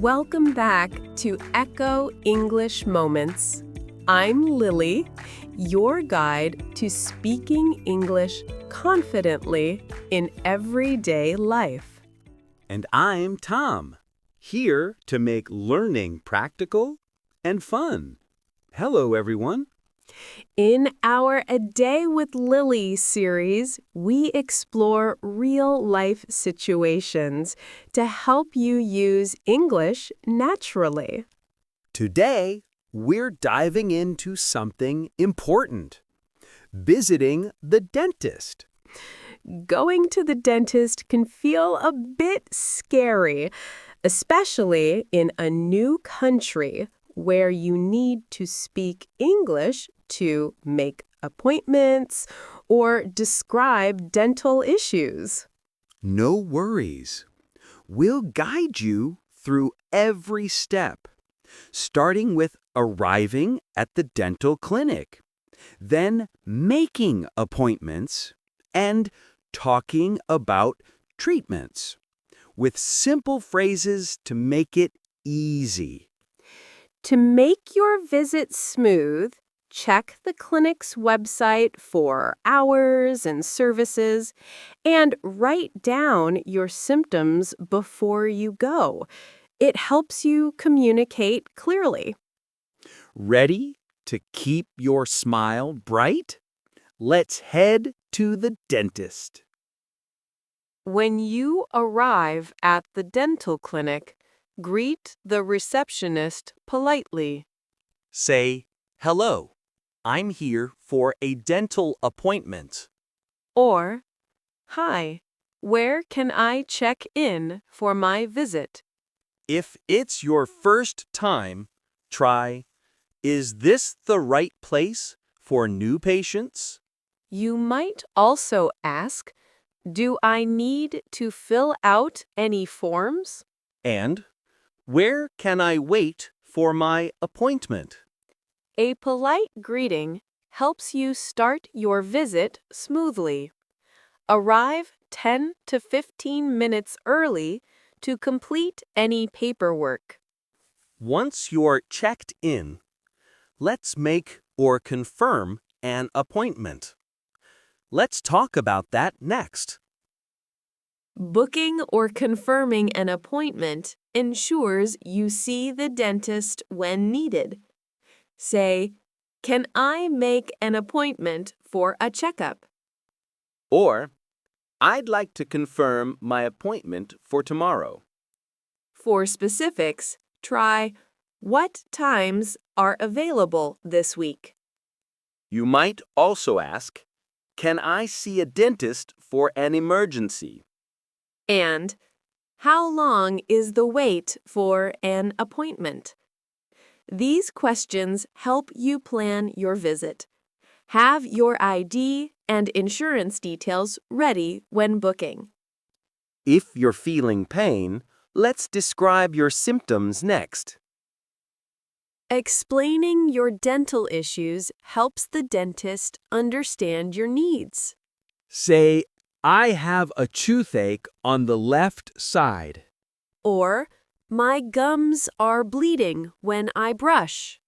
Welcome back to Echo English Moments. I'm Lily, your guide to speaking English confidently in everyday life. And I'm Tom, here to make learning practical and fun. Hello, everyone. In our A Day with Lily series, we explore real-life situations to help you use English naturally. Today, we're diving into something important: visiting the dentist. Going to the dentist can feel a bit scary, especially in a new country where you need to speak English to make appointments or describe dental issues. No worries. We'll guide you through every step, starting with arriving at the dental clinic, then making appointments, and talking about treatments, with simple phrases to make it easy. To make your visit smooth, check the clinic's website for hours and services, and write down your symptoms before you go. It helps you communicate clearly. Ready to keep your smile bright? Let's head to the dentist. When you arrive at the dental clinic, greet the receptionist politely. Say, "Hello, I'm here for a dental appointment." Or, "Hi, where can I check in for my visit?" If it's your first time, try, "Is this the right place for new patients?" You might also ask, "Do I need to fill out any forms?" And, "Where can I wait for my appointment?" A polite greeting helps you start your visit smoothly. Arrive 10 to 15 minutes early to complete any paperwork. Once you're checked in, let's make or confirm an appointment. Let's talk about that next. Booking or confirming an appointment ensures you see the dentist when needed. Say, "Can I make an appointment for a checkup?" Or, "I'd like to confirm my appointment for tomorrow." For specifics, try, "What times are available this week?" You might also ask, "Can I see a dentist for an emergency?" And, "How long is the wait for an appointment?" These questions help you plan your visit. Have your ID and insurance details ready when booking. If you're feeling pain, let's describe your symptoms next. Explaining your dental issues helps the dentist understand your needs. Say, "I have a toothache on the left side." Or, "My gums are bleeding when I brush."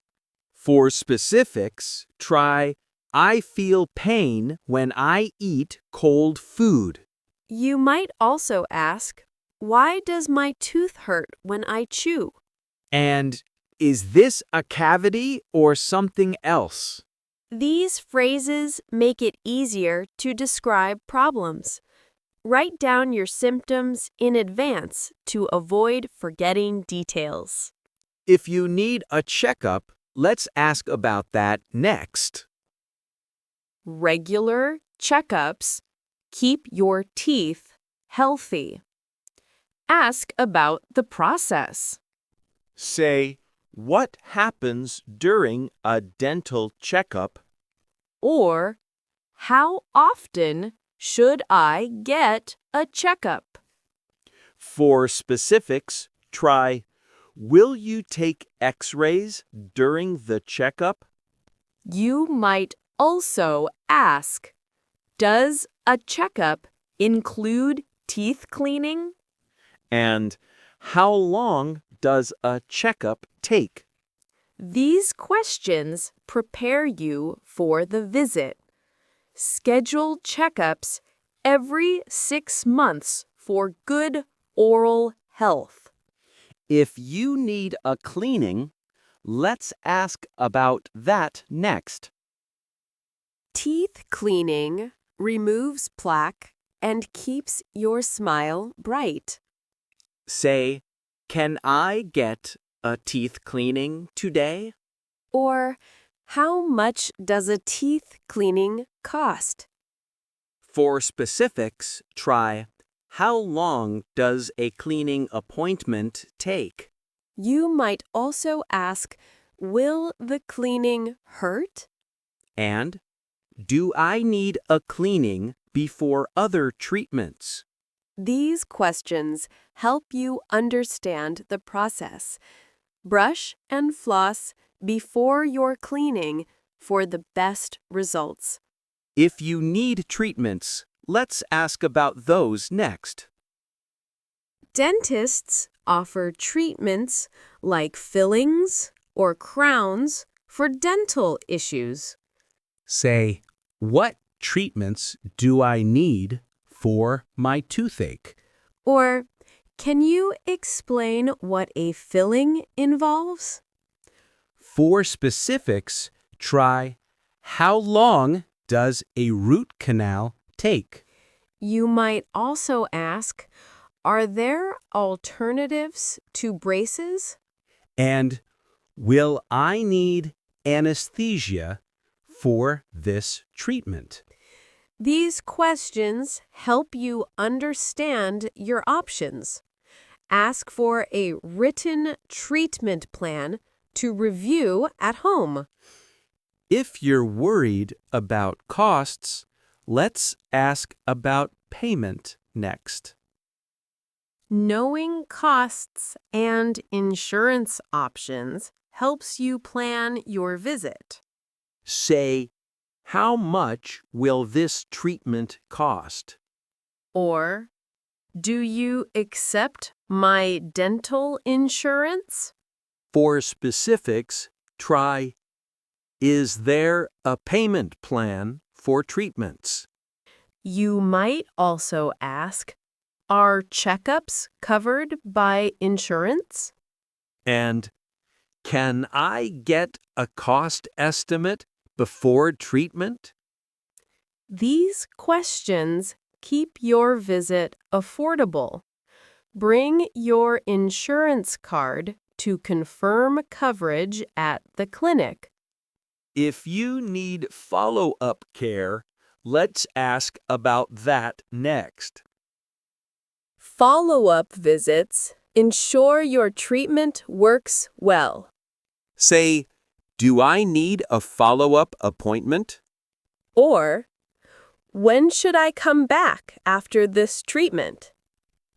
For specifics, try, "I feel pain when I eat cold food." You might also ask, "Why does my tooth hurt when I chew?" And, "Is this a cavity or something else?" These phrases make it easier to describe problems. Write down your symptoms in advance to avoid forgetting details. If you need a checkup, let's ask about that next. Regular checkups keep your teeth healthy. Ask about the process. Say, "What happens during a dental checkup?" Or, "How often should I get a checkup?" For specifics, try, "Will you take X-rays during the checkup?" You might also ask, "Does a checkup include teeth cleaning?" And, "How long does a checkup take? These questions prepare you for the visit. Schedule checkups every 6 months for good oral health. If you need a cleaning, let's ask about that next. Teeth cleaning removes plaque and keeps your smile bright. Say, can I get a teeth cleaning today? Or, how much does a teeth cleaning cost? For specifics, try, how long does a cleaning appointment take? You might also ask, will the cleaning hurt? And, do I need a cleaning before other treatments? These questions help you understand the process. Brush and floss before your cleaning for the best results. If you need treatments, let's ask about those next. Dentists offer treatments like fillings or crowns for dental issues. Say, what treatments do I need for my toothache? Or, can you explain what a filling involves? For specifics, try, how long does a root canal take? You might also ask, are there alternatives to braces? And, will I need anesthesia for this treatment? These questions help you understand your options. Ask for a written treatment plan to review at home. If you're worried about costs, let's ask about payment next. Knowing costs and insurance options helps you plan your visit. Say, how much will this treatment cost? Or, do you accept my dental insurance? For specifics, try, is there a payment plan for treatments? You might also ask, are checkups covered by insurance? And, can I get a cost estimate before treatment? These questions keep your visit affordable. Bring your insurance card to confirm coverage at the clinic. If you need follow-up care, let's ask about that next. Follow-up visits ensure your treatment works well. Say, do I need a follow-up appointment? Or, when should I come back after this treatment?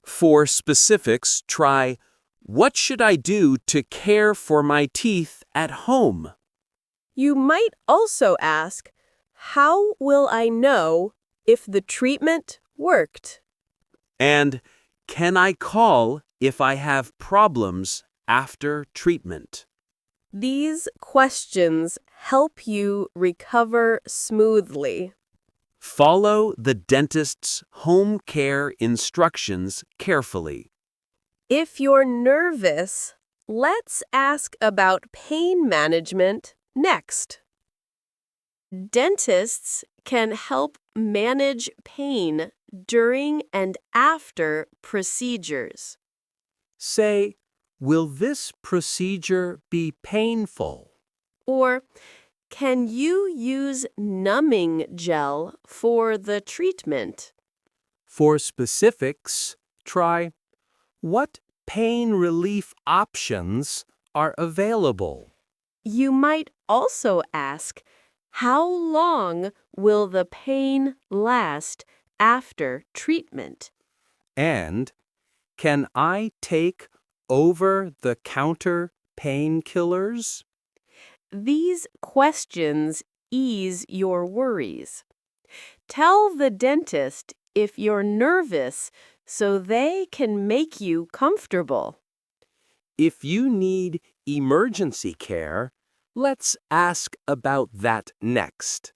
For specifics, try, what should I do to care for my teeth at home? You might also ask, how will I know if the treatment worked? And, can I call if I have problems after treatment? These questions help you recover smoothly. Follow the dentist's home care instructions carefully. If you're nervous, let's ask about pain management next. Dentists can help manage pain during and after procedures. Say, will this procedure be painful? Or, can you use numbing gel for the treatment? For specifics, try, what pain relief options are available? You might also ask, how long will the pain last after treatment? And, can I take over-the-counter painkillers? These questions ease your worries. Tell the dentist if you're nervous so they can make you comfortable. If you need emergency care, let's ask about that next.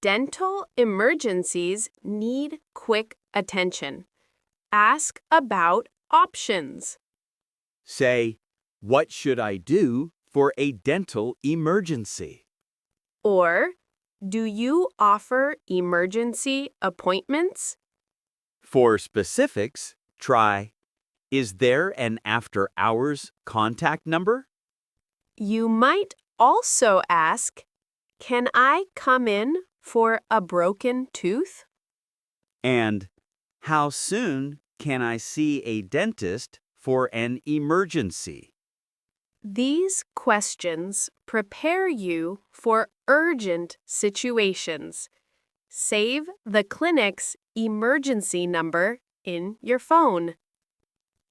Dental emergencies need quick attention. Ask about options. Say, what should I do for a dental emergency? Or, do you offer emergency appointments? For specifics, try, is there an after-hours contact number? You might also ask, can I come in for a broken tooth? And how soon can I see a dentist for an emergency? These questions prepare you for urgent situations. Save the clinic's emergency number in your phone.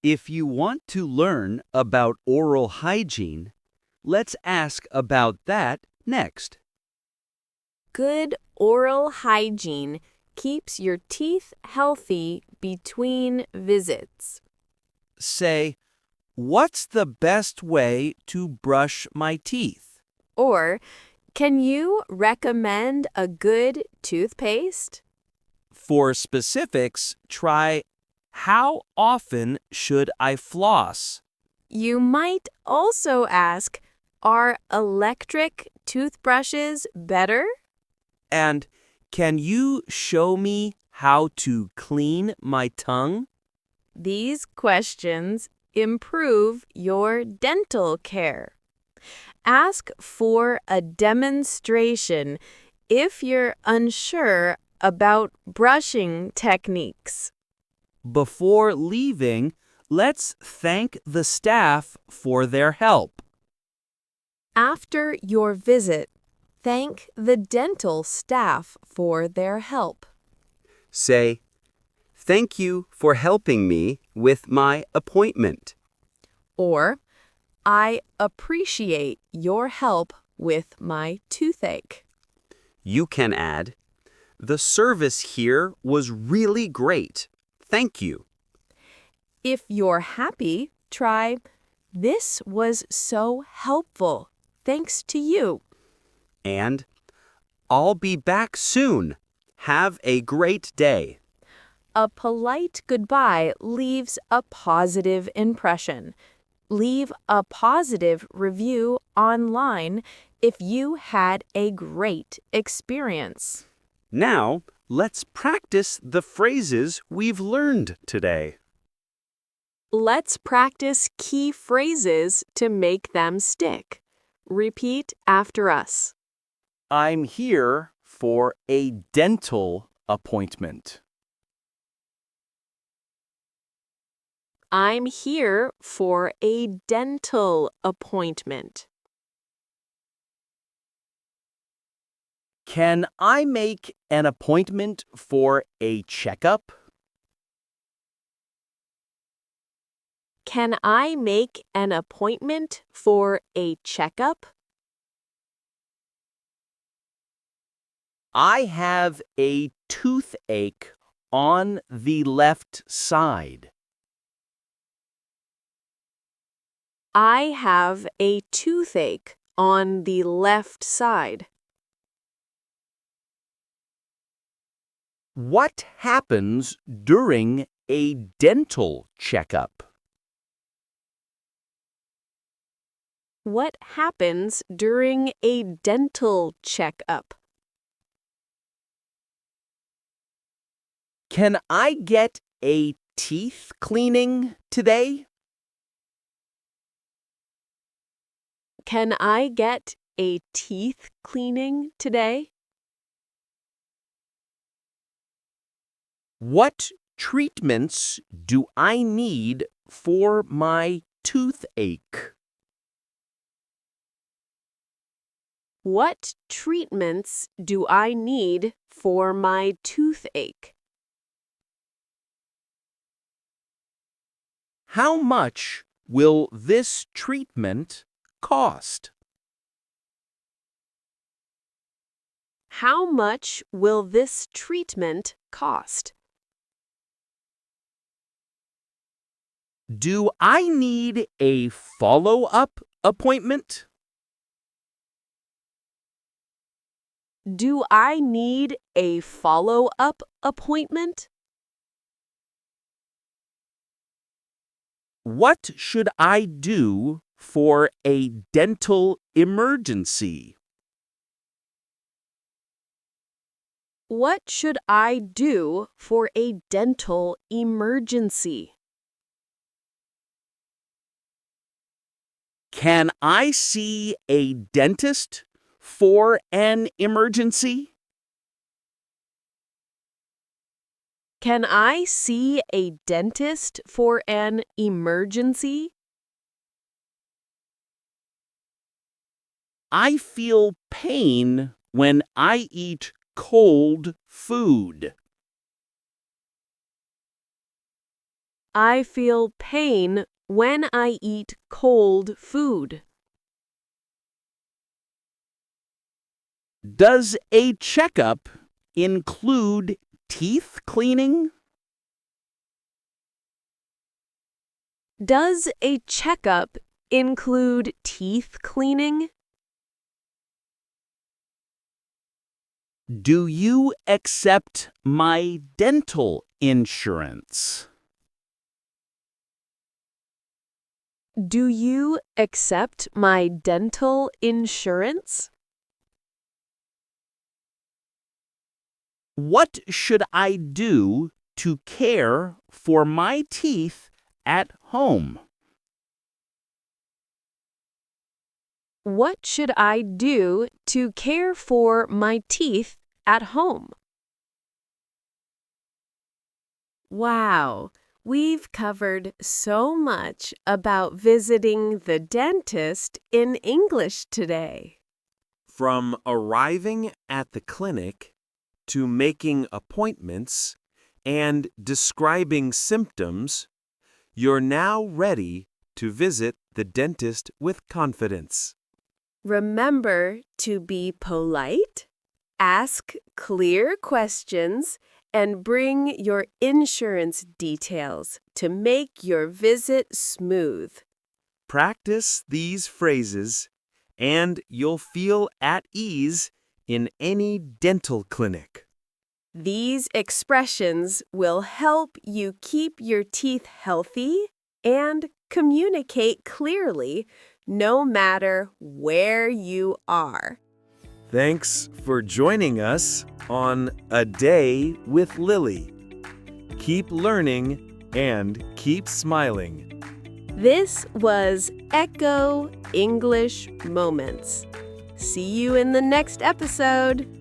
If you want to learn about oral hygiene, let's ask about that next. Good oral hygiene keeps your teeth healthy between visits. Say, what's the best way to brush my teeth? Or, can you recommend a good toothpaste? For specifics, try, how often should I floss? You might also ask, are electric toothbrushes better? And can you show me how to clean my tongue? These questions improve your dental care. Ask for a demonstration if you're unsure about brushing techniques. Before leaving, let's thank the staff for their help. After your visit, thank the dental staff for their help. Say, thank you for helping me with my appointment. Or, I appreciate your help with my toothache. You can add, the service here was really great. Thank you. If you're happy, try, this was so helpful. Thanks to you. And, I'll be back soon. Have a great day. A polite goodbye leaves a positive impression. Leave a positive review online if you had a great experience. Now, let's practice the phrases we've learned today. Let's practice key phrases to make them stick. Repeat after us. I'm here for a dental appointment. I'm here for a dental appointment. Can I make an appointment for a checkup? Can I make an appointment for a checkup? I have a toothache on the left side. I have a toothache on the left side. What happens during a dental checkup? What happens during a dental checkup? Can I get a teeth cleaning today? Can I get a teeth cleaning today? What treatments do I need for my toothache? What treatments do I need for my toothache? How much will this treatment cost? How much will this treatment cost? Do I need a follow-up appointment? Do I need a follow-up appointment? What should I do for a dental emergency? What should I do for a dental emergency? Can I see a dentist for an emergency? Can I see a dentist for an emergency? I feel pain when I eat cold food. I feel pain when I eat cold food. Does a checkup include teeth cleaning? Does a checkup include teeth cleaning? Do you accept my dental insurance? Do you accept my dental insurance? What should I do to care for my teeth at home? What should I do to care for my teeth at home? Wow, we've covered so much about visiting the dentist in English today. From arriving at the clinic to making appointments and describing symptoms, you're now ready to visit the dentist with confidence. Remember to be polite, ask clear questions, and bring your insurance details to make your visit smooth. Practice these phrases, and you'll feel at ease in any dental clinic. These expressions will help you keep your teeth healthy and communicate clearly no matter where you are. Thanks for joining us on A Day with Lily. Keep learning and keep smiling. This was Echo English Moments. See you in the next episode.